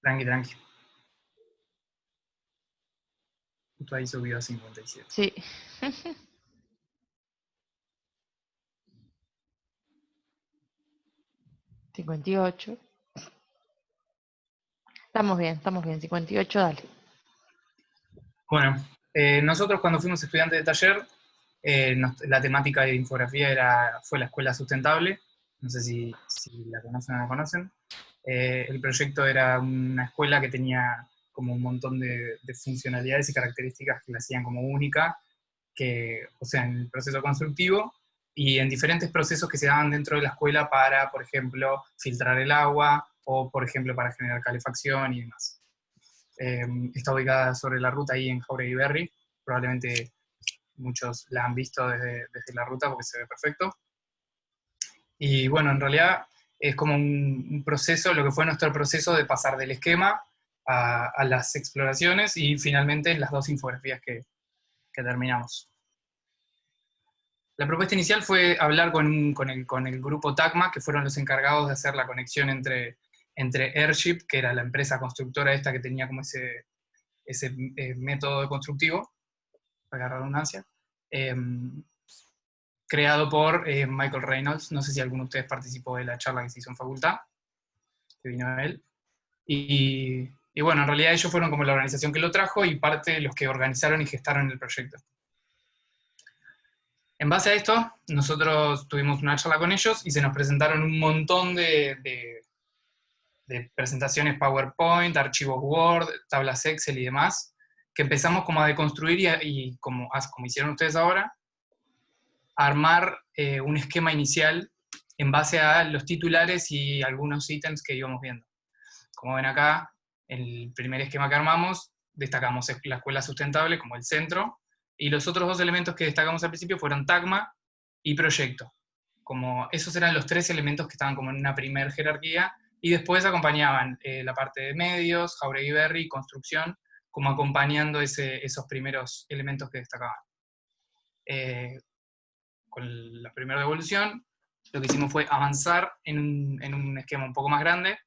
Tranqui, tranqui. Justo ahí subió a 57. Sí. $58. Estamos bien. 58, dale. Bueno, nosotros cuando fuimos estudiantes de taller, la temática de infografía fue la escuela sustentable. No sé si la conocen o no la conocen. El proyecto era una escuela que tenía como un montón de funcionalidades y características que la hacían como única, o sea, en el proceso constructivo y en diferentes procesos que se daban dentro de la escuela para, por ejemplo, filtrar el agua o, por ejemplo, para generar calefacción y demás. Está ubicada sobre la ruta ahí en Jauregui Berry. Probablemente muchos la han visto desde la ruta porque se ve perfecto. Y bueno, en realidad es como un proceso, lo que fue nuestro proceso de pasar del esquema a las exploraciones y finalmente las dos infografías que terminamos. La propuesta inicial fue hablar con el grupo TACMA, que fueron los encargados de hacer la conexión entre Airship, que era la empresa constructora esta que tenía como ese método constructivo, para la redundancia, eh, creado por Michael Reynolds. No sé si alguno de ustedes participó de la charla que se hizo en facultad, que vino él. Y bueno, en realidad ellos fueron como la organización que lo trajo y parte de los que organizaron y gestaron el proyecto. En base a esto, nosotros tuvimos una charla con ellos y se nos presentaron un montón de presentaciones PowerPoint, archivos Word, tablas Excel y demás, que empezamos como a deconstruir y como hicieron ustedes ahora, a armar un esquema inicial en base a los titulares y algunos ítems que íbamos viendo. Como ven acá, el primer esquema que armamos, destacamos la escuela sustentable como el centro, y los otros dos elementos que destacamos al principio fueron TACMA y proyecto. Como esos eran los tres elementos que estaban como en una primer jerarquía, y después acompañaban la parte de medios, Jauregui Berry, construcción, como acompañando esos primeros elementos que destacaban. Con la primera devolución, lo que hicimos fue avanzar en un esquema un poco más grande,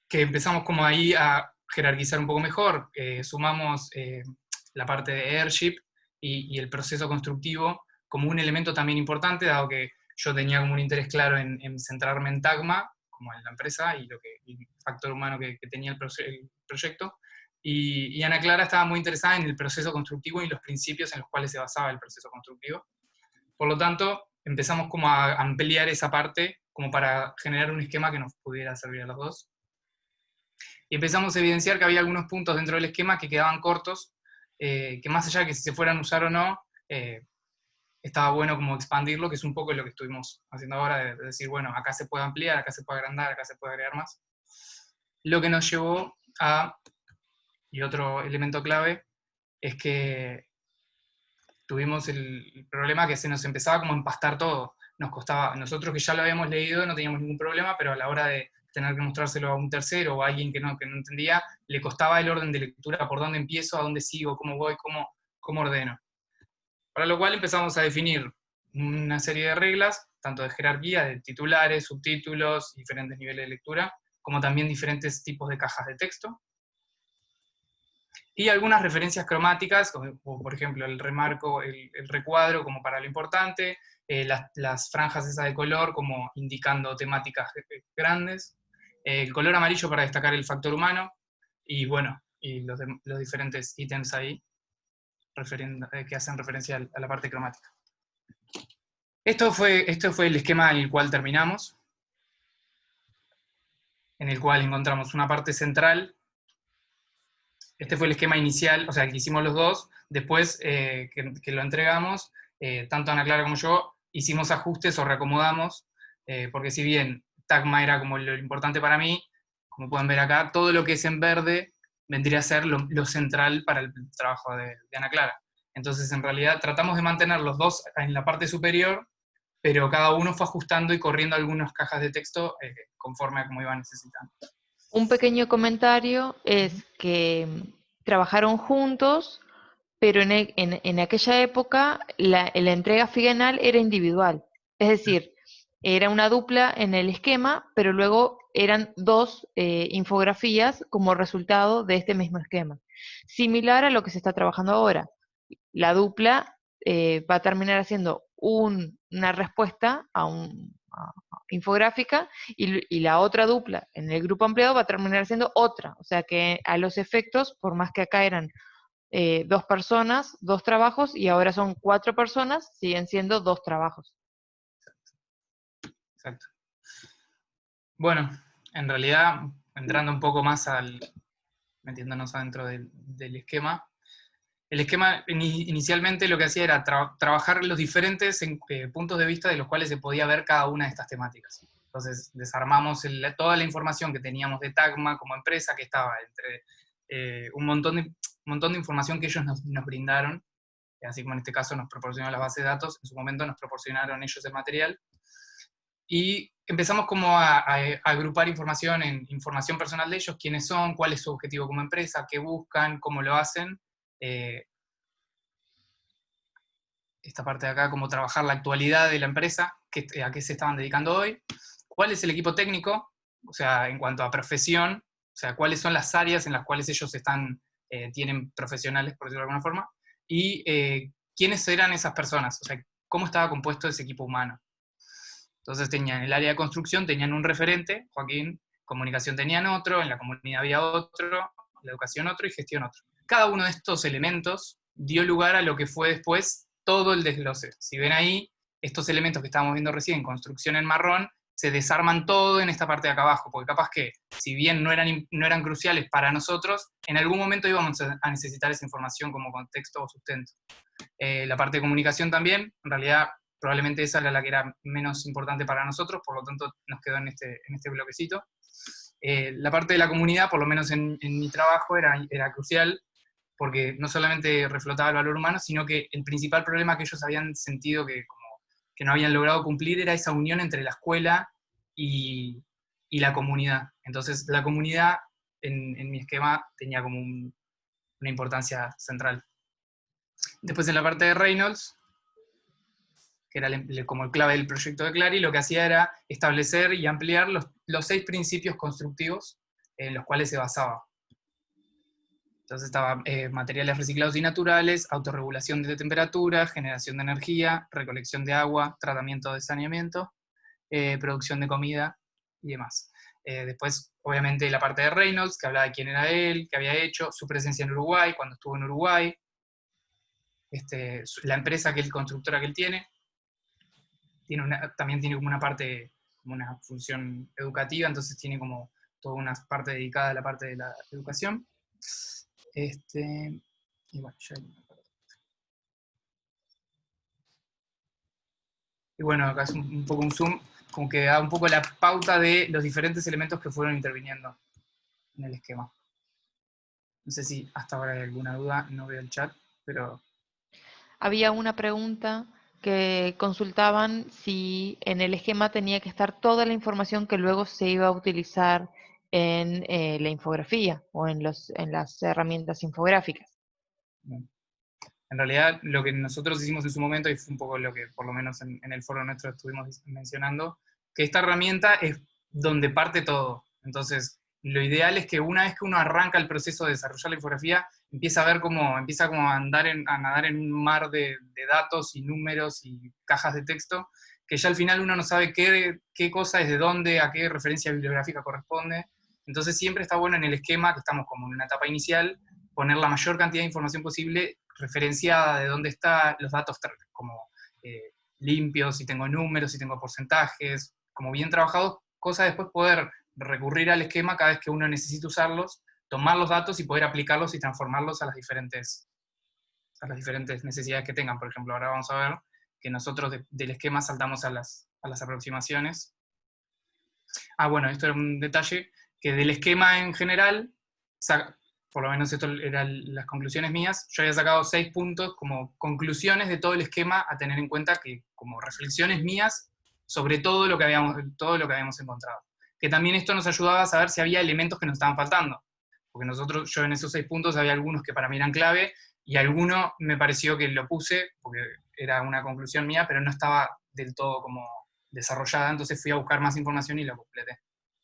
que empezamos como ahí a jerarquizar un poco mejor, sumamos la parte de Airship y el proceso constructivo como un elemento también importante, dado que yo tenía como un interés claro en centrarme en TACMA, como en la empresa, y el factor humano que tenía el proyecto, y Ana Clara estaba muy interesada en el proceso constructivo y los principios en los cuales se basaba el proceso constructivo. Por lo tanto, empezamos como a ampliar esa parte como para generar un esquema que nos pudiera servir a los dos. Y empezamos a evidenciar que había algunos puntos dentro del esquema que quedaban cortos, que más allá de que si se fueran a usar o no, estaba bueno como expandirlo, que es un poco lo que estuvimos haciendo ahora, de decir, bueno, acá se puede ampliar, acá se puede agrandar, acá se puede agregar más. Lo que nos llevó y otro elemento clave, es que tuvimos el problema que se nos empezaba como a empastar todo. Nos costaba, nosotros que ya lo habíamos leído no teníamos ningún problema, pero a la hora de tener que mostrárselo a un tercero o a alguien que no entendía, le costaba el orden de lectura, por dónde empiezo, a dónde sigo, cómo voy, cómo ordeno. Para lo cual empezamos a definir una serie de reglas, tanto de jerarquía, de titulares, subtítulos, diferentes niveles de lectura, como también diferentes tipos de cajas de texto, y algunas referencias cromáticas, como por ejemplo el remarco, el recuadro como para lo importante, las franjas esas de color como indicando temáticas grandes, el color amarillo para destacar el factor humano, y bueno, y los diferentes ítems ahí que hacen referencia a la parte cromática. Esto fue el esquema en el cual terminamos, en el cual encontramos una parte central. Este fue el esquema inicial, o sea, el que hicimos los dos. Después que lo entregamos, tanto Ana Clara como yo, hicimos ajustes o reacomodamos, porque si bien TACMA era como lo importante para mí, como pueden ver acá, todo lo que es en verde vendría a ser lo central para el trabajo de Ana Clara. Entonces, en realidad, tratamos de mantener los dos en la parte superior, pero cada uno fue ajustando y corriendo algunas cajas de texto conforme a cómo iba necesitando. Un pequeño comentario es que trabajaron juntos, pero en aquella época la entrega final era individual. Es decir, Era una dupla en el esquema, pero luego eran dos infografías como resultado de este mismo esquema. Similar a lo que se está trabajando ahora. La dupla va a terminar haciendo una respuesta a infográfica y la otra dupla en el grupo ampliado va a terminar haciendo otra. O sea que a los efectos, por más que acá eran dos personas, dos trabajos, y ahora son cuatro personas, siguen siendo dos trabajos. Exacto. Bueno, en realidad, entrando un poco más metiéndonos adentro del esquema, el esquema inicialmente lo que hacía era trabajar los diferentes puntos de vista de los cuales se podía ver cada una de estas temáticas. Entonces desarmamos toda la información que teníamos de Tagma como empresa, que estaba entre un montón de información que ellos nos brindaron, así como en este caso nos proporcionó las bases de datos, en su momento nos proporcionaron ellos el material, y empezamos como a agrupar información en información personal de ellos, quiénes son, cuál es su objetivo como empresa, qué buscan, cómo lo hacen, esta parte de acá, como trabajar la actualidad de la empresa, a qué se estaban dedicando hoy, cuál es el equipo técnico, o sea, en cuanto a profesión, o sea, cuáles son las áreas en las cuales ellos tienen profesionales, por decirlo de alguna forma, y quiénes eran esas personas, o sea, cómo estaba compuesto ese equipo humano. Entonces tenían el área de construcción, tenían un referente, Joaquín, comunicación tenían otro, en la comunidad había otro, la educación otro y gestión otro. Cada uno de estos elementos dio lugar a lo que fue después todo el desglose. Si ven ahí, estos elementos que estábamos viendo recién, construcción en marrón, se desarman todo en esta parte de acá abajo, porque capaz que, si bien no eran cruciales para nosotros, en algún momento íbamos a necesitar esa información como contexto o sustento. La parte de comunicación también, en realidad probablemente esa era la que era menos importante para nosotros, por lo tanto nos quedó en este bloquecito. La parte de la comunidad, por lo menos en mi trabajo, era crucial, porque no solamente reflotaba el valor humano, sino que el principal problema que ellos habían sentido que no habían logrado cumplir era esa unión entre la escuela y la comunidad. Entonces la comunidad en mi esquema tenía como una importancia central. Después en la parte de Reynolds, que era como el clave del proyecto de Clary, lo que hacía era establecer y ampliar los 6 principios constructivos en los cuales se basaba. Entonces estaba materiales reciclados y naturales, autorregulación de temperatura, generación de energía, recolección de agua, tratamiento de saneamiento, producción de comida y demás. Después, obviamente, la parte de Reynolds, que hablaba de quién era él, qué había hecho, su presencia en Uruguay, cuando estuvo en Uruguay, la empresa, constructora que él tiene. También tiene como una parte, como una función educativa, entonces tiene como toda una parte dedicada a la parte de la educación. Y bueno, y bueno, acá es un poco un zoom, como que da un poco la pauta de los diferentes elementos que fueron interviniendo en el esquema. No sé si hasta ahora hay alguna duda, no veo el chat, pero... Había una pregunta que consultaban si en el esquema tenía que estar toda la información que luego se iba a utilizar en la infografía o en las herramientas infográficas. Bueno, en realidad, lo que nosotros hicimos en su momento, y fue un poco lo que por lo menos en el foro nuestro estuvimos mencionando, que esta herramienta es donde parte todo. Entonces, lo ideal es que una vez que uno arranca el proceso de desarrollar la infografía, empieza como a nadar en un mar de datos y números y cajas de texto, que ya al final uno no sabe qué cosa es de dónde, a qué referencia bibliográfica corresponde. Entonces siempre está bueno en el esquema, que estamos como en una etapa inicial, poner la mayor cantidad de información posible referenciada de dónde está, los datos como limpios, si tengo números, si tengo porcentajes, como bien trabajados, cosa después poder recurrir al esquema cada vez que uno necesite usarlos, tomar los datos y poder aplicarlos y transformarlos a las diferentes necesidades que tengan. Por ejemplo, ahora vamos a ver que nosotros del esquema saltamos a las aproximaciones. Bueno, esto era un detalle, que del esquema en general, por lo menos esto eran las conclusiones mías, yo había sacado 6 puntos como conclusiones de todo el esquema a tener en cuenta, que como reflexiones mías sobre todo lo que habíamos encontrado. Que también esto nos ayudaba a saber si había elementos que nos estaban faltando, porque yo en esos 6 puntos había algunos que para mí eran clave, y alguno me pareció que lo puse, porque era una conclusión mía, pero no estaba del todo como desarrollada, entonces fui a buscar más información y lo completé.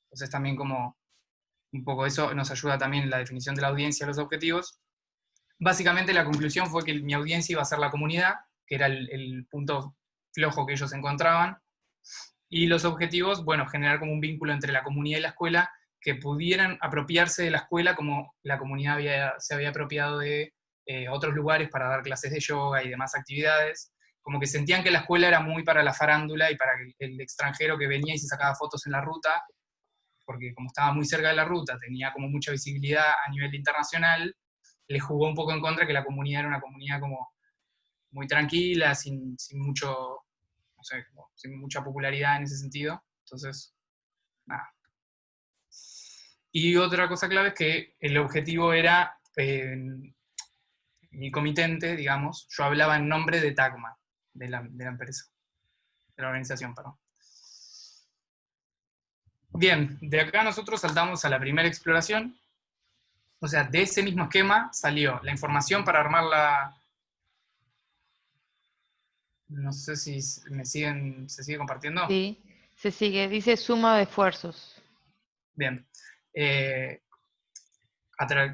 Entonces también como un poco eso nos ayuda también en la definición de la audiencia, los objetivos. Básicamente la conclusión fue que mi audiencia iba a ser la comunidad, que era el punto flojo que ellos encontraban, y los objetivos, bueno, generar como un vínculo entre la comunidad y la escuela, que pudieran apropiarse de la escuela como la comunidad se había apropiado de otros lugares para dar clases de yoga y demás actividades, como que sentían que la escuela era muy para la farándula y para el extranjero que venía y se sacaba fotos en la ruta, porque como estaba muy cerca de la ruta, tenía como mucha visibilidad a nivel internacional, le jugó un poco en contra que la comunidad era una comunidad como muy tranquila, sin mucho, no sé, como sin mucha popularidad en ese sentido. Entonces, nada. Y otra cosa clave es que el objetivo era, mi comitente, digamos, yo hablaba en nombre de Tagma, de la empresa, de la organización, perdón. Bien, de acá nosotros saltamos a la primera exploración. O sea, de ese mismo esquema salió la información para armar la... No sé si se sigue compartiendo. Sí, se sigue, dice suma de esfuerzos. Bien.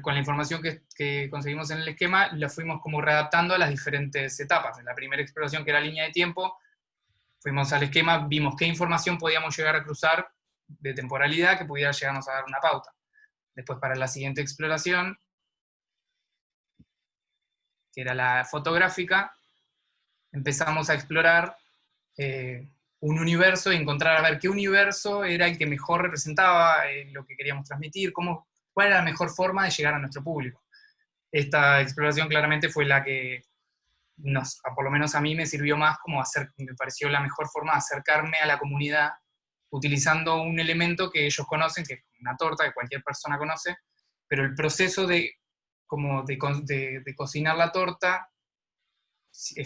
Con la información que conseguimos en el esquema, la fuimos como readaptando a las diferentes etapas. En la primera exploración, que era línea de tiempo, fuimos al esquema, vimos qué información podíamos llegar a cruzar de temporalidad que pudiera llegarnos a dar una pauta. Después, para la siguiente exploración, que era la fotográfica, empezamos a explorar un universo y encontrar a ver qué universo era el que mejor representaba lo que queríamos transmitir, cuál era la mejor forma de llegar a nuestro público. Esta exploración claramente fue la que por lo menos a mí me sirvió más como me pareció la mejor forma de acercarme a la comunidad utilizando un elemento que ellos conocen, que es una torta que cualquier persona conoce, pero el proceso de cocinar la torta,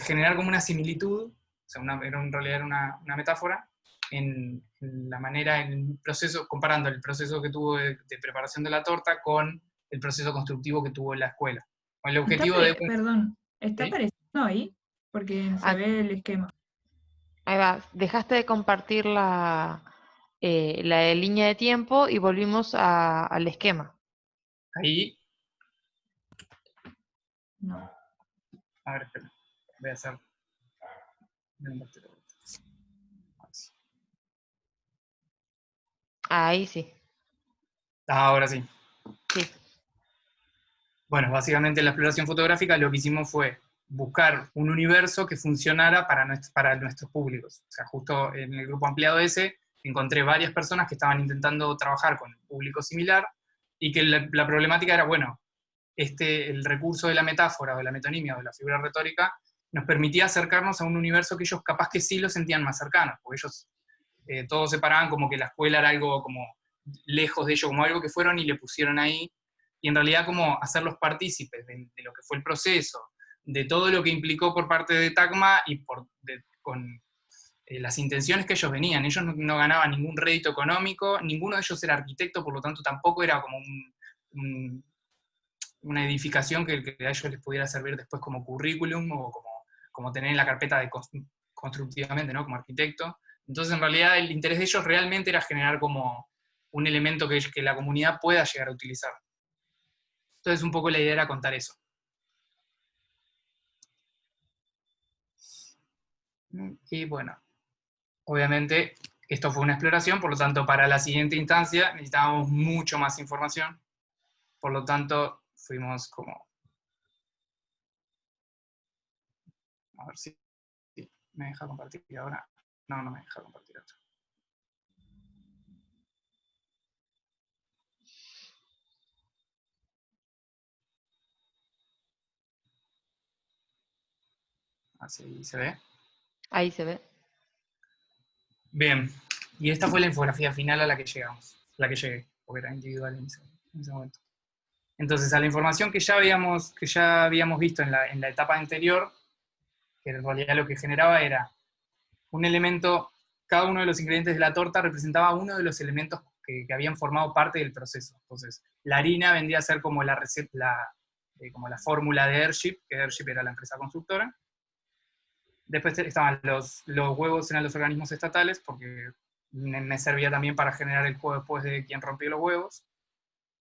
generar como una similitud, o sea, en realidad era una metáfora, en la manera, en el proceso, comparando el proceso que tuvo de preparación de la torta con el proceso constructivo que tuvo en la escuela. Con el objetivo de... Perdón, ¿está ¿Sí? apareciendo ahí? Porque se Ah, ve el esquema. ahí va, dejaste de compartir la de línea de tiempo y volvimos al esquema. Ahí, No. a ver, espera, voy a hacer... Ahí sí, Ahora sí. sí. Bueno, básicamente en la exploración fotográfica lo que hicimos fue buscar un universo que funcionara para nuestros públicos. O sea, justo en el grupo ampliado ese encontré varias personas que estaban intentando trabajar con un público similar y que la problemática era, bueno, el recurso de la metáfora o de la metonimia o de la figura retórica nos permitía acercarnos a un universo que ellos capaz que sí lo sentían más cercano, porque ellos todos separaban como que la escuela era algo como lejos de ellos, como algo que fueron y le pusieron ahí, y en realidad como hacerlos partícipes de lo que fue el proceso, de todo lo que implicó por parte de Tacma y con las intenciones que ellos venían. Ellos no ganaban ningún rédito económico, ninguno de ellos era arquitecto, por lo tanto tampoco era como una edificación que a ellos les pudiera servir después como currículum o como tener en la carpeta constructivamente, ¿no? Como arquitecto. Entonces, en realidad, el interés de ellos realmente era generar como un elemento que la comunidad pueda llegar a utilizar. Entonces, un poco la idea era contar eso. Y bueno, obviamente, esto fue una exploración, por lo tanto, para la siguiente instancia necesitábamos mucho más información. Por lo tanto, fuimos como... A ver si me deja compartir ahora. No, no me deja compartir ahora. Así se ve. Ahí se ve. Bien, y esta fue la infografía final a la que llegamos, la que llegué, porque era individual en ese momento. Entonces, a la información que ya habíamos visto en la etapa anterior, que en realidad lo que generaba era un elemento, cada uno de los ingredientes de la torta representaba uno de los elementos que habían formado parte del proceso. Entonces, la harina vendría a ser como la receta, como la fórmula de Airship, que Airship era la empresa constructora. Después estaban los huevos, eran los organismos estatales, porque me servía también para generar el juego después de quien rompió los huevos.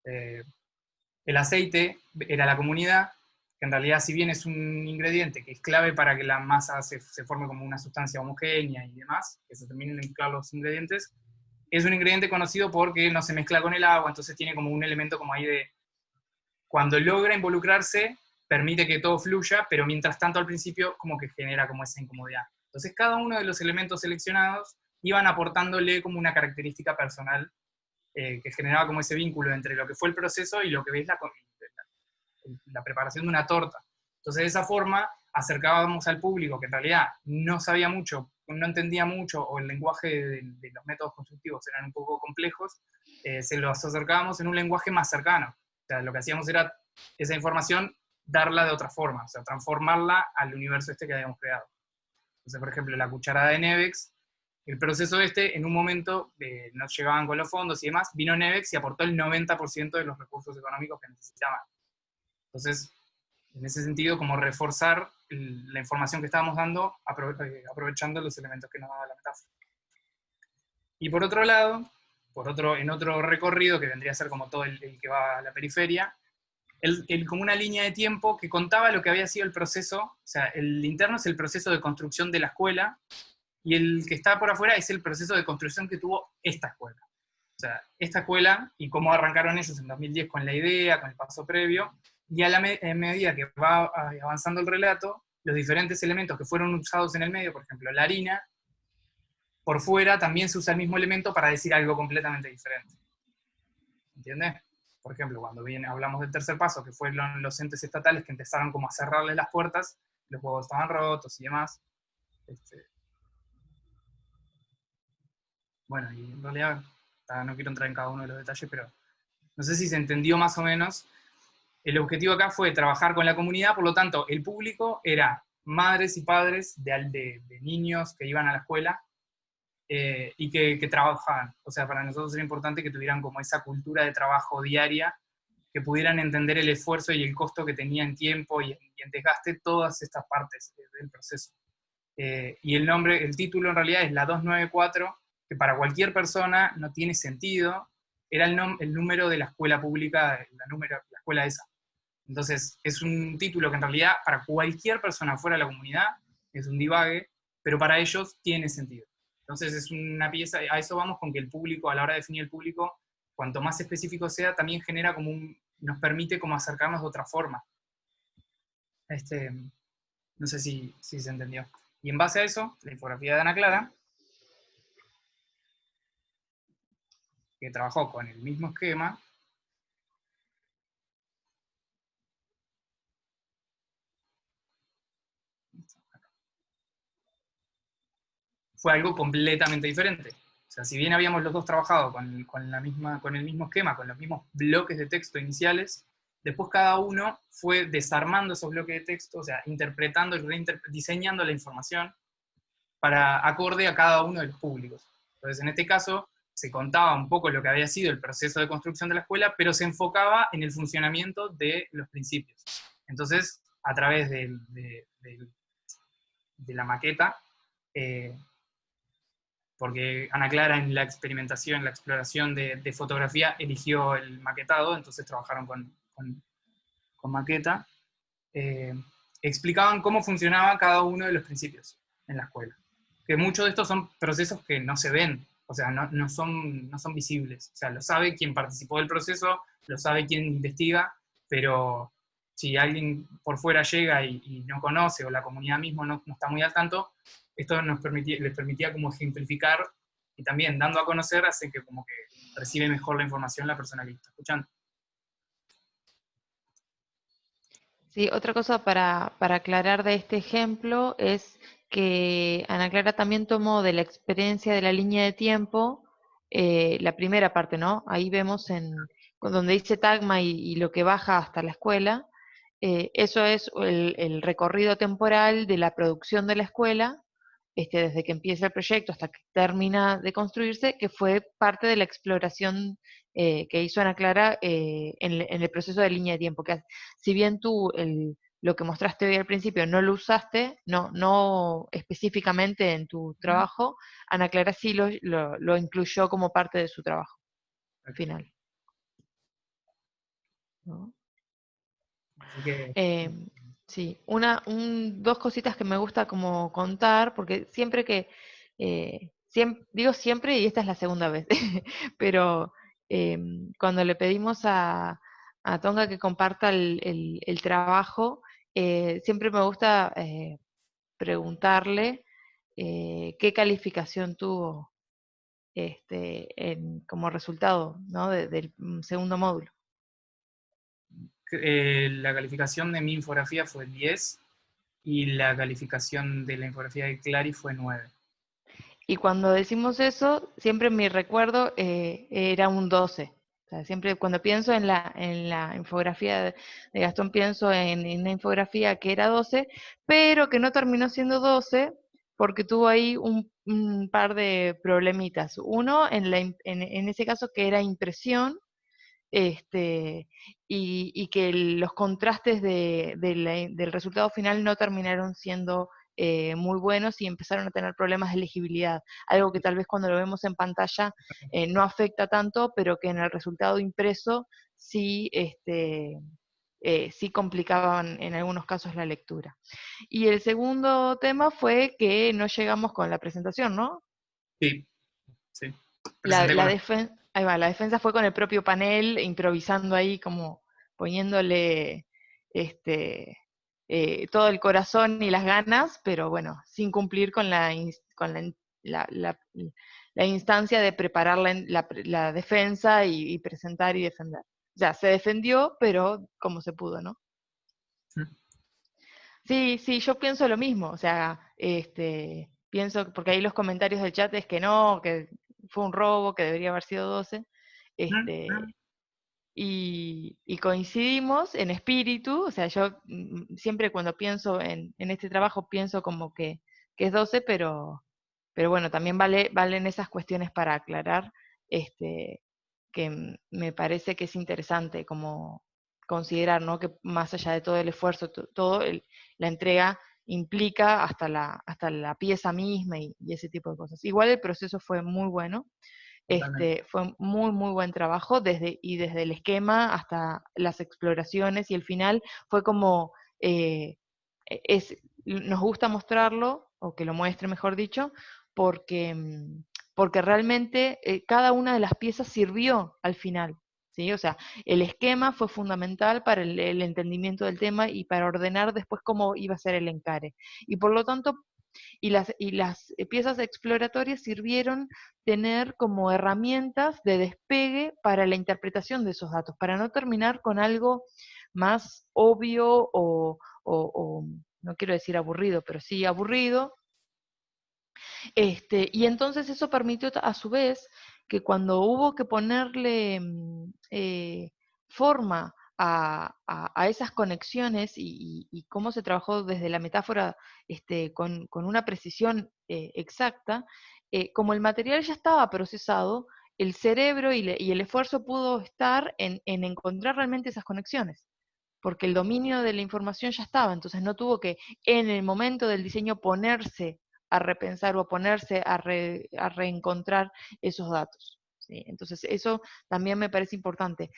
El aceite era la comunidad, que en realidad, si bien es un ingrediente que es clave para que la masa se forme como una sustancia homogénea y demás, que se terminen de mezclar los ingredientes, es un ingrediente conocido porque no se mezcla con el agua, entonces tiene como un elemento como ahí de, cuando logra involucrarse, permite que todo fluya, pero mientras tanto al principio como que genera como esa incomodidad. Entonces cada uno de los elementos seleccionados iban aportándole como una característica personal que generaba como ese vínculo entre lo que fue el proceso y lo que ves la preparación de una torta. Entonces de esa forma acercábamos al público que en realidad no sabía mucho, no entendía mucho, o el lenguaje de los métodos constructivos eran un poco complejos, se los acercábamos en un lenguaje más cercano. O sea, lo que hacíamos era esa información darla de otra forma, o sea, transformarla al universo este que habíamos creado. Entonces, por ejemplo, la cucharada de Nevex, el proceso este, en un momento nos llegaban con los fondos y demás, vino Nevex y aportó el 90% de los recursos económicos que necesitaban. Entonces, en ese sentido, como reforzar la información que estábamos dando, aprovechando los elementos que nos daba la metáfora. Y por otro lado, en otro recorrido, que vendría a ser como todo el que va a la periferia, como una línea de tiempo que contaba lo que había sido el proceso, o sea, el interno es el proceso de construcción de la escuela, y el que está por afuera es el proceso de construcción que tuvo esta escuela. O sea, esta escuela, y cómo arrancaron ellos en 2010 con la idea, con el paso previo, y a medida que va avanzando el relato, los diferentes elementos que fueron usados en el medio, por ejemplo, la harina, por fuera también se usa el mismo elemento para decir algo completamente diferente. ¿Entiendes? Por ejemplo, cuando hablamos del tercer paso, que fueron los entes estatales que empezaron como a cerrarles las puertas, los huevos estaban rotos y demás. Bueno, y en realidad no quiero entrar en cada uno de los detalles, pero no sé si se entendió más o menos. El objetivo acá fue trabajar con la comunidad, por lo tanto, el público era madres y padres de niños que iban a la escuela y que trabajaban. O sea, para nosotros era importante que tuvieran como esa cultura de trabajo diaria, que pudieran entender el esfuerzo y el costo que tenía en tiempo y en desgaste todas estas partes del proceso. Y el título en realidad es la 294, que para cualquier persona no tiene sentido, era el número de la escuela pública, la escuela esa. Entonces, es un título que en realidad para cualquier persona fuera de la comunidad es un divague, pero para ellos tiene sentido. Entonces, es una pieza, a eso vamos con que el público, a la hora de definir el público, cuanto más específico sea, también genera como nos permite como acercarnos de otra forma. No sé si se entendió. Y en base a eso, la infografía de Ana Clara, que trabajó con el mismo esquema, fue algo completamente diferente. O sea, si bien habíamos los dos trabajado con el mismo esquema, con los mismos bloques de texto iniciales, después cada uno fue desarmando esos bloques de texto, o sea, interpretando y diseñando la información para acorde a cada uno de los públicos. Entonces, en este caso, se contaba un poco lo que había sido el proceso de construcción de la escuela, pero se enfocaba en el funcionamiento de los principios. Entonces, a través de la maqueta, porque Ana Clara en la experimentación, la exploración de fotografía, eligió el maquetado, entonces trabajaron con maqueta, explicaban cómo funcionaba cada uno de los principios en la escuela. Que muchos de estos son procesos que no se ven, o sea, no son visibles. O sea, lo sabe quien participó del proceso, lo sabe quien investiga, pero si alguien por fuera llega y no conoce, o la comunidad misma no está muy al tanto, esto les permitía como ejemplificar, y también dando a conocer hace que como que recibe mejor la información la persona que lo está escuchando. Sí, otra cosa para aclarar de este ejemplo es que Ana Clara también tomó de la experiencia de la línea de tiempo la primera parte, ¿no? Ahí vemos donde dice Tagma y lo que baja hasta la escuela, eso es el recorrido temporal de la producción de la escuela, desde que empieza el proyecto hasta que termina de construirse, que fue parte de la exploración que hizo Ana Clara en el proceso de línea de tiempo. Que si bien tú lo que mostraste hoy al principio no lo usaste, no específicamente en tu trabajo, Ana Clara sí lo incluyó como parte de su trabajo final. ¿No? Así que, Sí, dos cositas que me gusta como contar, porque siempre que, digo siempre y esta es la segunda vez, pero cuando le pedimos a Tonga que comparta el trabajo, siempre me gusta preguntarle qué calificación tuvo como resultado, ¿no? Del segundo módulo. la calificación de mi infografía fue 10 y la calificación de la infografía de Clary fue 9. Y cuando decimos eso, siempre mi recuerdo era un 12. O sea, siempre cuando pienso en la infografía de Gastón, pienso en una infografía que era 12, pero que no terminó siendo 12 porque tuvo ahí un par de problemitas. Uno, en ese caso, que era impresión, y que los contrastes del resultado final no terminaron siendo muy buenos y empezaron a tener problemas de legibilidad, algo que tal vez cuando lo vemos en pantalla no afecta tanto, pero que en el resultado impreso sí, sí complicaban en algunos casos la lectura. Y el segundo tema fue que no llegamos con la presentación, ¿no? Sí, sí. La, Presenté la, con defen- ahí va, la defensa fue con el propio panel, improvisando ahí, como poniéndole todo el corazón y las ganas, pero bueno, sin cumplir con la instancia de preparar la defensa y presentar y defender. O sea, se defendió, pero como se pudo, ¿no? Sí, sí, yo pienso lo mismo, o sea, pienso, porque ahí los comentarios del chat es que no, que fue un robo, que debería haber sido 12, este, y coincidimos en espíritu, o sea, yo siempre cuando pienso en este trabajo pienso como que es 12, pero bueno, también valen esas cuestiones para aclarar, que me parece que es interesante como considerar, ¿no? Que más allá de todo el esfuerzo, la entrega implica hasta la pieza misma y ese tipo de cosas. Igual el proceso fue muy bueno, totalmente. fue muy, muy buen trabajo, desde el esquema hasta las exploraciones y el final fue como, nos gusta mostrarlo, o que lo muestre mejor dicho, porque, porque realmente cada una de las piezas sirvió al final. ¿Sí? O sea, el esquema fue fundamental para el entendimiento del tema y para ordenar después cómo iba a ser el encare. Y por lo tanto, y las piezas exploratorias sirvieron tener como herramientas de despegue para la interpretación de esos datos, para no terminar con algo más obvio o no quiero decir aburrido, pero sí aburrido. Y entonces eso permitió a su vez que cuando hubo que ponerle forma a esas conexiones y cómo se trabajó desde la metáfora con una precisión exacta, como el material ya estaba procesado, el cerebro y el esfuerzo pudo estar en encontrar realmente esas conexiones, porque el dominio de la información ya estaba, entonces no tuvo que en el momento del diseño ponerse a repensar o a ponerse a reencontrar esos datos. ¿Sí? Entonces eso también me parece importante.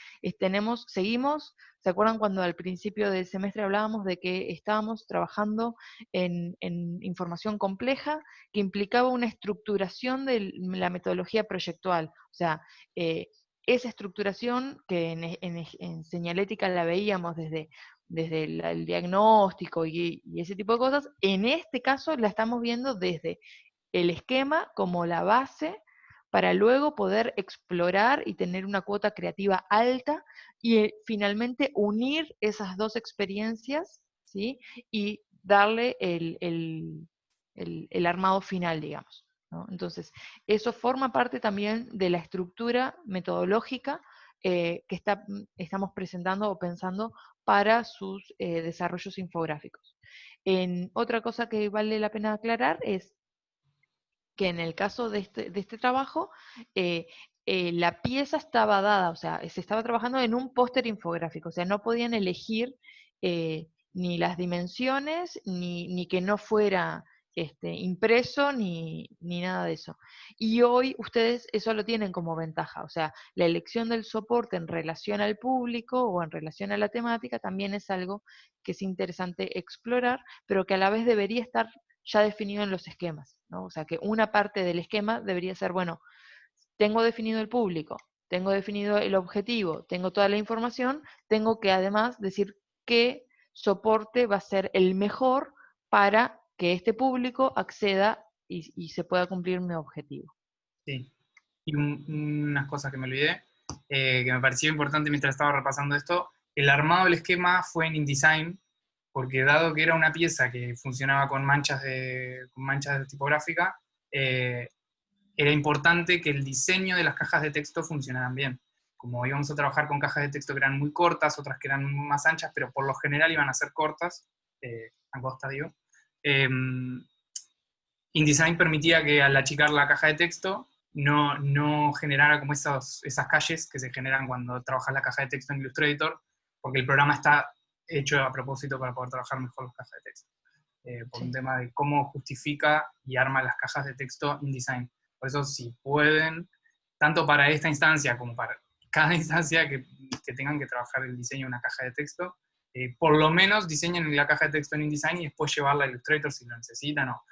Seguimos, ¿se acuerdan cuando al principio del semestre hablábamos de que estábamos trabajando en información compleja que implicaba una estructuración de la metodología proyectual? O sea, esa estructuración que en señalética la veíamos desde el diagnóstico y ese tipo de cosas, en este caso la estamos viendo desde el esquema como la base para luego poder explorar y tener una cuota creativa alta y finalmente unir esas dos experiencias, ¿sí? Y darle el armado final, digamos. ¿No? Entonces, eso forma parte también de la estructura metodológica que estamos presentando o pensando para sus desarrollos infográficos. Otra cosa que vale la pena aclarar es que en el caso de este trabajo, la pieza estaba dada, o sea, se estaba trabajando en un póster infográfico, o sea, no podían elegir ni las dimensiones, ni que no fuera impreso, ni nada de eso. Y hoy ustedes eso lo tienen como ventaja, o sea, la elección del soporte en relación al público o en relación a la temática también es algo que es interesante explorar, pero que a la vez debería estar ya definido en los esquemas, ¿no? O sea, que una parte del esquema debería ser, bueno, tengo definido el público, tengo definido el objetivo, tengo toda la información, tengo que además decir qué soporte va a ser el mejor para que este público acceda y se pueda cumplir mi objetivo. Sí. Y unas cosas que me olvidé, que me pareció importante mientras estaba repasando esto, el armado del esquema fue en InDesign, porque dado que era una pieza que funcionaba con manchas de tipográfica, era importante que el diseño de las cajas de texto funcionaran bien. Como íbamos a trabajar con cajas de texto que eran muy cortas, otras que eran más anchas, pero por lo general iban a ser cortas, angostas digo, InDesign permitía que al achicar la caja de texto no generara como esas calles que se generan cuando trabajas la caja de texto en Illustrator, porque el programa está hecho a propósito para poder trabajar mejor las cajas de texto. Por un tema de cómo justifica y arma las cajas de texto InDesign. Por eso, si pueden, tanto para esta instancia como para cada instancia que tengan que trabajar el diseño de una caja de texto, por lo menos diseñen la caja de texto en InDesign y después llevarla a Illustrator si lo necesitan o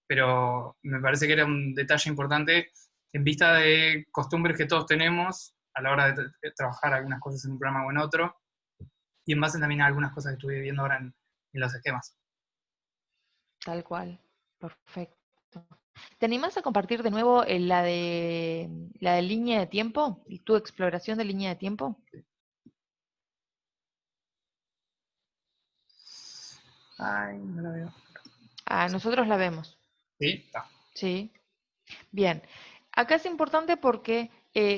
pero me parece que era un detalle importante en vista de costumbres que todos tenemos a la hora de trabajar algunas cosas en un programa o en otro, y en base también a algunas cosas que estuve viendo ahora en los esquemas. Tal cual, perfecto. ¿Te animás a compartir de nuevo la de línea de tiempo y tu exploración de línea de tiempo? Ay, no la veo. Ah, nosotros la vemos. Sí, está. Sí. Bien. Acá es importante porque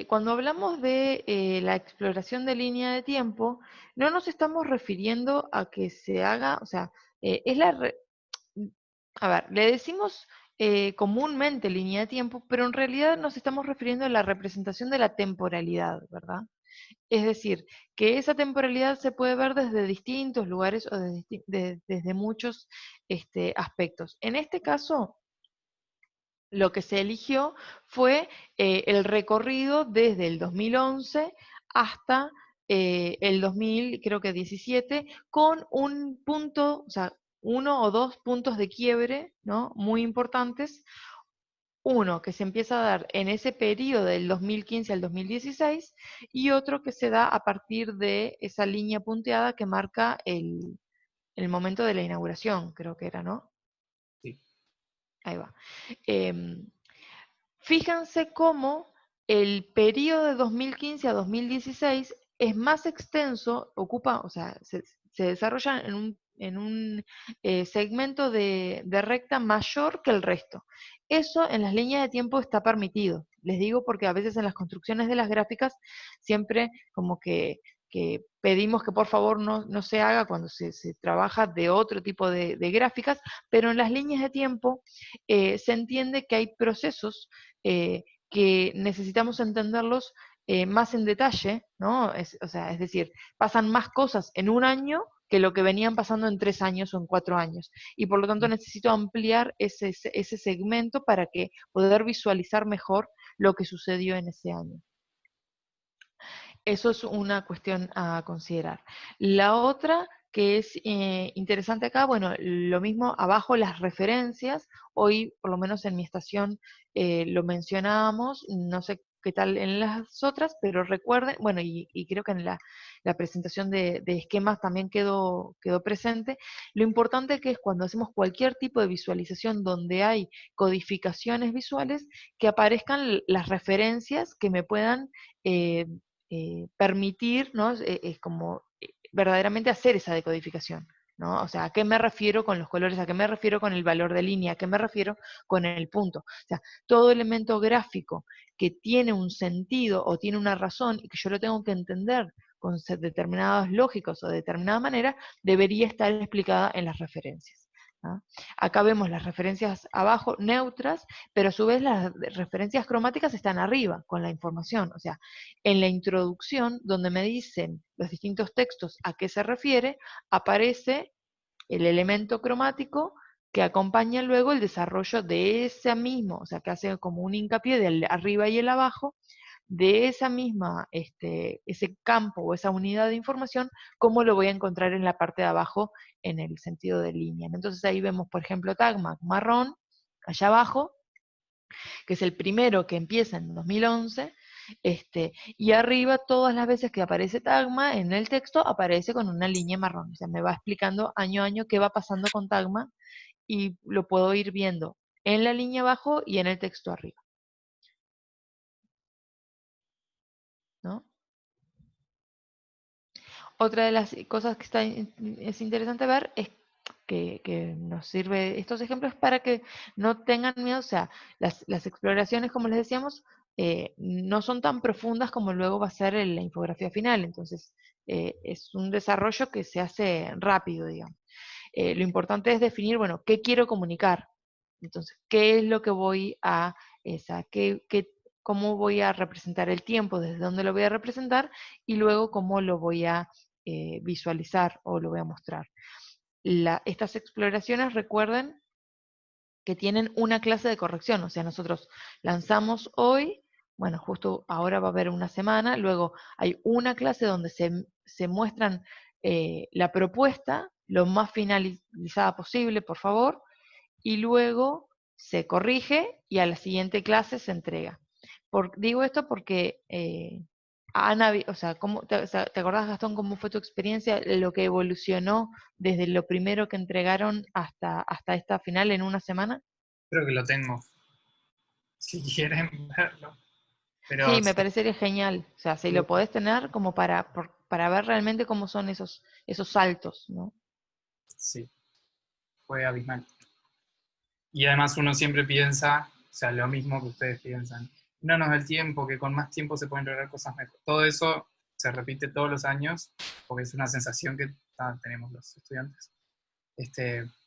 cuando hablamos de la exploración de línea de tiempo, no nos estamos refiriendo a que se haga, o sea, es a ver, le decimos comúnmente línea de tiempo, pero en realidad nos estamos refiriendo a la representación de la temporalidad, ¿verdad? Es decir, que esa temporalidad se puede ver desde distintos lugares o desde muchos aspectos. En este caso, lo que se eligió fue el recorrido desde el 2011 hasta el 2000, creo que 17, con un punto, o sea, uno o dos puntos de quiebre, ¿no? Muy importantes. Uno que se empieza a dar en ese periodo del 2015 al 2016 y otro que se da a partir de esa línea punteada que marca el momento de la inauguración, creo que era, ¿no? Sí. Ahí va. Fíjense cómo el periodo de 2015 a 2016 es más extenso, ocupa, o sea, se desarrolla en un segmento de recta mayor que el resto. Eso en las líneas de tiempo está permitido. Les digo porque a veces en las construcciones de las gráficas siempre como que pedimos que por favor no se haga cuando se trabaja de otro tipo de gráficas, pero en las líneas de tiempo se entiende que hay procesos que necesitamos entenderlos más en detalle, ¿no? O sea, es decir, pasan más cosas en un año que lo que venían pasando en 3 años o en 4 años. Y por lo tanto necesito ampliar ese segmento para que poder visualizar mejor lo que sucedió en ese año. Eso es una cuestión a considerar. La otra que es interesante acá, bueno, lo mismo abajo las referencias, hoy por lo menos en mi estación lo mencionábamos, no sé qué tal en las otras, pero recuerden, bueno, y creo que en la presentación de esquemas también quedó presente, lo importante que es cuando hacemos cualquier tipo de visualización donde hay codificaciones visuales, que aparezcan las referencias que me puedan permitir, ¿no? Es como verdaderamente hacer esa decodificación, ¿no? O sea, ¿a qué me refiero con los colores? ¿A qué me refiero con el valor de línea? ¿A qué me refiero con el punto? O sea, todo elemento gráfico que tiene un sentido o tiene una razón y que yo lo tengo que entender con determinados lógicos o de determinada manera, debería estar explicada en las referencias. ¿Ah? Acá vemos las referencias abajo neutras, pero a su vez las referencias cromáticas están arriba con la información. O sea, en la introducción, donde me dicen los distintos textos a qué se refiere, aparece el elemento cromático que acompaña luego el desarrollo de ese mismo, o sea, que hace como un hincapié del arriba y el abajo, de esa misma, ese campo o esa unidad de información, cómo lo voy a encontrar en la parte de abajo en el sentido de línea. Entonces ahí vemos, por ejemplo, Tagma marrón, allá abajo, que es el primero que empieza en 2011, y arriba todas las veces que aparece Tagma en el texto aparece con una línea marrón. O sea, me va explicando año a año qué va pasando con Tagma y lo puedo ir viendo en la línea abajo y en el texto arriba, ¿no? Otra de las cosas que es interesante ver es que nos sirve estos ejemplos para que no tengan miedo, o sea, las exploraciones, como les decíamos, no son tan profundas como luego va a ser en la infografía final, entonces es un desarrollo que se hace rápido, digamos. Lo importante es definir, bueno, qué quiero comunicar, entonces, qué es lo que voy a, cómo voy a representar el tiempo, desde dónde lo voy a representar, y luego cómo lo voy a visualizar o lo voy a mostrar. Estas exploraciones, recuerden que tienen una clase de corrección, o sea, nosotros lanzamos hoy, bueno, justo ahora va a haber una semana, luego hay una clase donde se muestran la propuesta lo más finalizada posible, por favor, y luego se corrige y a la siguiente clase se entrega. Digo esto porque o sea, ¿te acordás, Gastón, cómo fue tu experiencia, lo que evolucionó desde lo primero que entregaron hasta esta final en una semana? Creo que lo tengo, si quieren verlo. Pero Sí, me parecería genial. O sea, si lo podés tener como para ver realmente cómo son esos saltos, ¿no? sí, fue abismal. Y además uno siempre piensa, o sea, lo mismo que ustedes piensan. No nos da el tiempo, que con más tiempo se pueden lograr cosas mejor. Todo eso se repite todos los años, porque es una sensación que tenemos los estudiantes.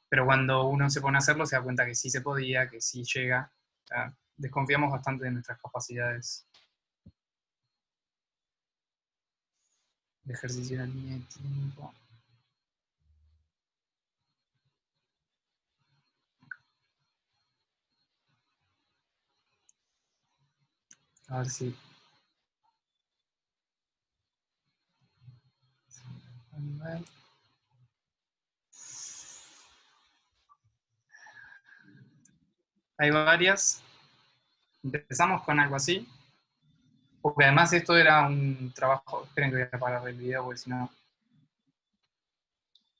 Pero cuando uno se pone a hacerlo, se da cuenta que sí se podía, que sí llega. O sea, desconfiamos bastante de nuestras capacidades de ejercicio en la línea de tiempo. A ver si... Hay varias. Empezamos con algo así. Porque además esto era un trabajo... Esperen que voy a parar el video porque si no...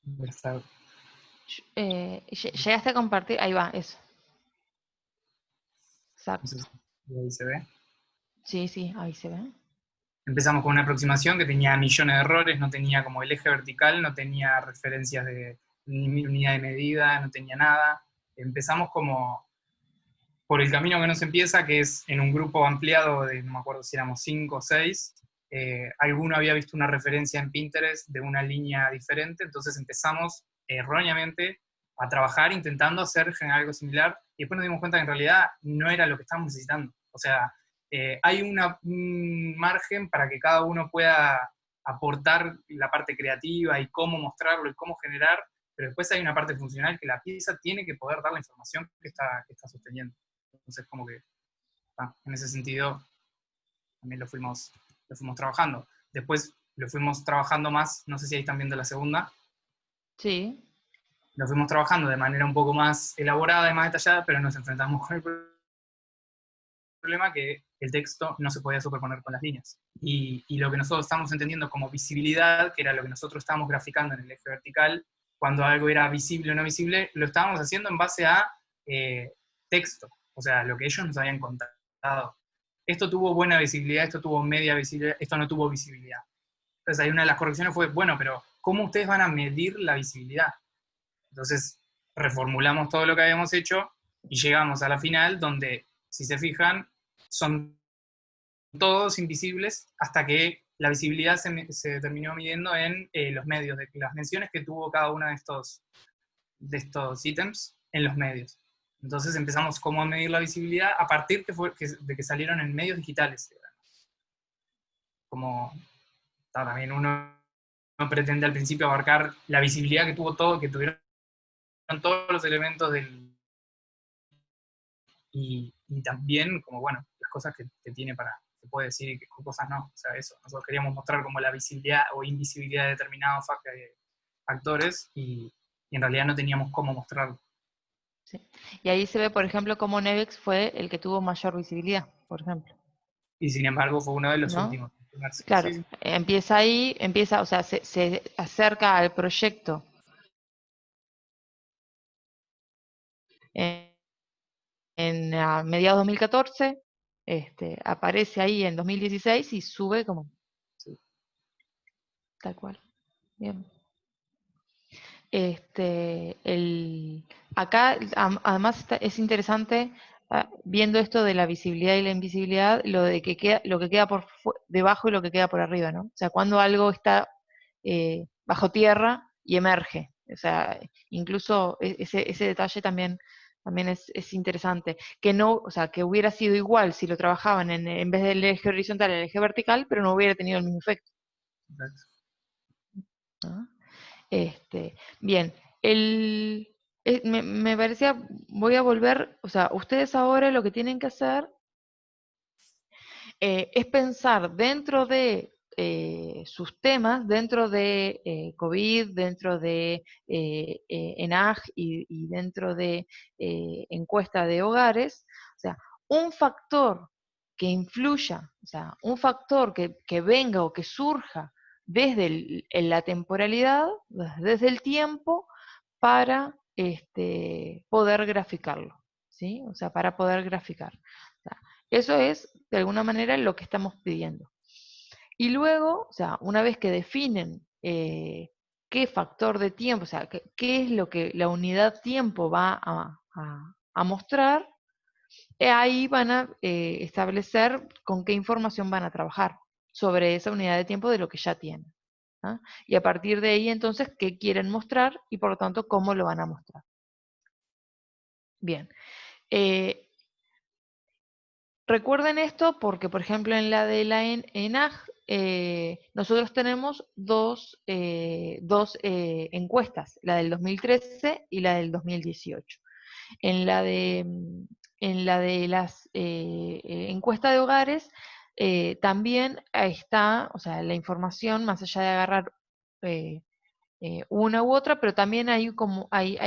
voy a estar... Llegaste a compartir, ahí va, eso. No sé Exacto. si ahí se ve. Sí, sí, ahí se ve. Empezamos con una aproximación que tenía millones de errores, no tenía como el eje vertical, no tenía referencias de ni unidad de medida, no tenía nada. Empezamos como por el camino que nos empieza, que es en un grupo ampliado de, no me acuerdo si éramos 5 o 6, alguno había visto una referencia en Pinterest de una línea diferente, entonces empezamos erróneamente a trabajar intentando generar algo similar, y después nos dimos cuenta que en realidad no era lo que estábamos necesitando. O sea, hay un margen para que cada uno pueda aportar la parte creativa y cómo mostrarlo y cómo generar, pero después hay una parte funcional que la pieza tiene que poder dar la información que está sosteniendo. Entonces, como que en ese sentido también lo fuimos trabajando. Después lo fuimos trabajando más, no sé si ahí están viendo la segunda, Sí. lo fuimos trabajando de manera un poco más elaborada y más detallada, pero nos enfrentamos con el problema que el texto no se podía superponer con las líneas. Y lo que nosotros estamos entendiendo como visibilidad, que era lo que nosotros estábamos graficando en el eje vertical, cuando algo era visible o no visible, lo estábamos haciendo en base a texto, o sea, lo que ellos nos habían contado. Esto tuvo buena visibilidad, esto tuvo media visibilidad, esto no tuvo visibilidad. Entonces ahí una de las correcciones fue, bueno, pero ¿cómo ustedes van a medir la visibilidad? Entonces reformulamos todo lo que habíamos hecho y llegamos a la final donde, si se fijan, son todos invisibles hasta que la visibilidad se terminó midiendo en los medios, de las menciones que tuvo cada uno de estos ítems en los medios. Entonces empezamos cómo a medir la visibilidad a partir de que salieron en medios digitales. Como también uno pretende al principio abarcar la visibilidad que tuvieron todos los elementos y también, como bueno, las cosas que tiene para, se puede decir y qué cosas no. O sea, eso, nosotros queríamos mostrar como la visibilidad o invisibilidad de determinados actores y en realidad no teníamos cómo mostrarlo. Sí. Y ahí se ve, por ejemplo, cómo Nevex fue el que tuvo mayor visibilidad, por ejemplo, Y sin embargo fue uno de los ¿no? últimos en filmarse. Claro, Sí, sí. empieza ahí, o sea, se acerca al proyecto en, a mediados de 2014, aparece ahí en 2016 y sube como Sí. tal cual. Bien. Acá además es interesante, viendo esto de la visibilidad y la invisibilidad, lo que queda por debajo y lo que queda por arriba, ¿no? O sea, cuando algo está bajo tierra y emerge. O sea, incluso ese detalle también es interesante. Que no, o sea, que hubiera sido igual si lo trabajaban en vez del eje horizontal, el eje vertical, pero no hubiera tenido el mismo efecto. Exacto. ¿No? Bien, me parecía, voy a volver, o sea, ustedes ahora lo que tienen que hacer es pensar dentro de sus temas, dentro de COVID, dentro de ENAG y dentro de encuesta de hogares, o sea, un factor que influya, o sea, un factor que venga o que surja desde la temporalidad, desde el tiempo, para poder graficarlo, ¿sí? O sea, para poder graficar. O sea, eso es, de alguna manera, lo que estamos pidiendo. Y luego, o sea, una vez que definen qué factor de tiempo, o sea, qué es lo que la unidad tiempo va a mostrar, ahí van a establecer con qué información van a trabajar sobre esa unidad de tiempo de lo que ya tienen. ¿Ah? Y a partir de ahí, entonces, qué quieren mostrar y por lo tanto, cómo lo van a mostrar. Bien. Eh, Recuerden esto porque, por ejemplo, en la de la ENAG, nosotros tenemos dos encuestas, la del 2013 y la del 2018. En la de las encuestas de hogares, también está, o sea, la información, más allá de agarrar eh, una u otra, pero también hay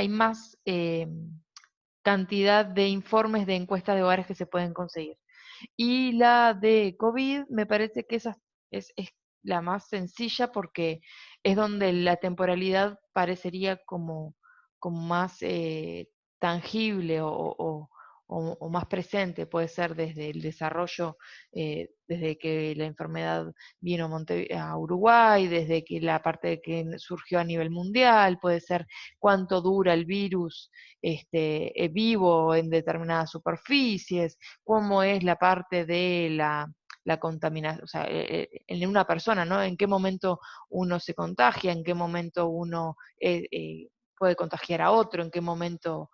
más cantidad de informes de encuestas de hogares que se pueden conseguir. Y la de COVID me parece que esa es la más sencilla porque es donde la temporalidad parecería como más tangible o más presente, puede ser desde el desarrollo, desde que la enfermedad vino a Uruguay, desde que la parte que surgió a nivel mundial, puede ser cuánto dura el virus vivo en determinadas superficies, cómo es la parte de la contaminación, o sea, en una persona, ¿no? En qué momento uno se contagia, en qué momento uno puede contagiar a otro, en qué momento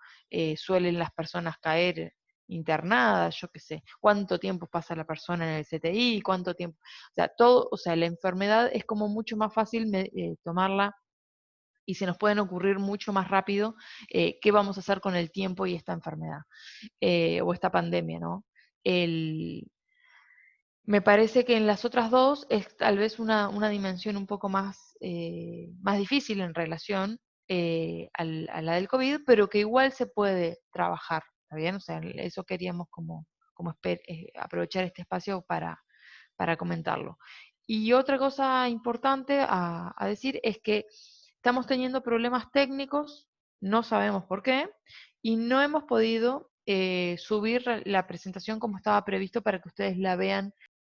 suelen las personas caer internadas, yo qué sé, cuánto tiempo pasa la persona en el CTI, cuánto tiempo, o sea, todo, o sea, la enfermedad es como mucho más fácil tomarla y se nos pueden ocurrir mucho más rápido qué vamos a hacer con el tiempo y esta enfermedad o esta pandemia, ¿no? Me parece que en las otras dos es tal vez una dimensión un poco más difícil en relación a la del COVID, pero que igual se puede trabajar, ¿está bien? O sea, eso queríamos como aprovechar este espacio para comentarlo. Y otra cosa importante a decir es que estamos teniendo problemas técnicos, no sabemos por qué, y no hemos podido subir la presentación como estaba previsto para que ustedes la vean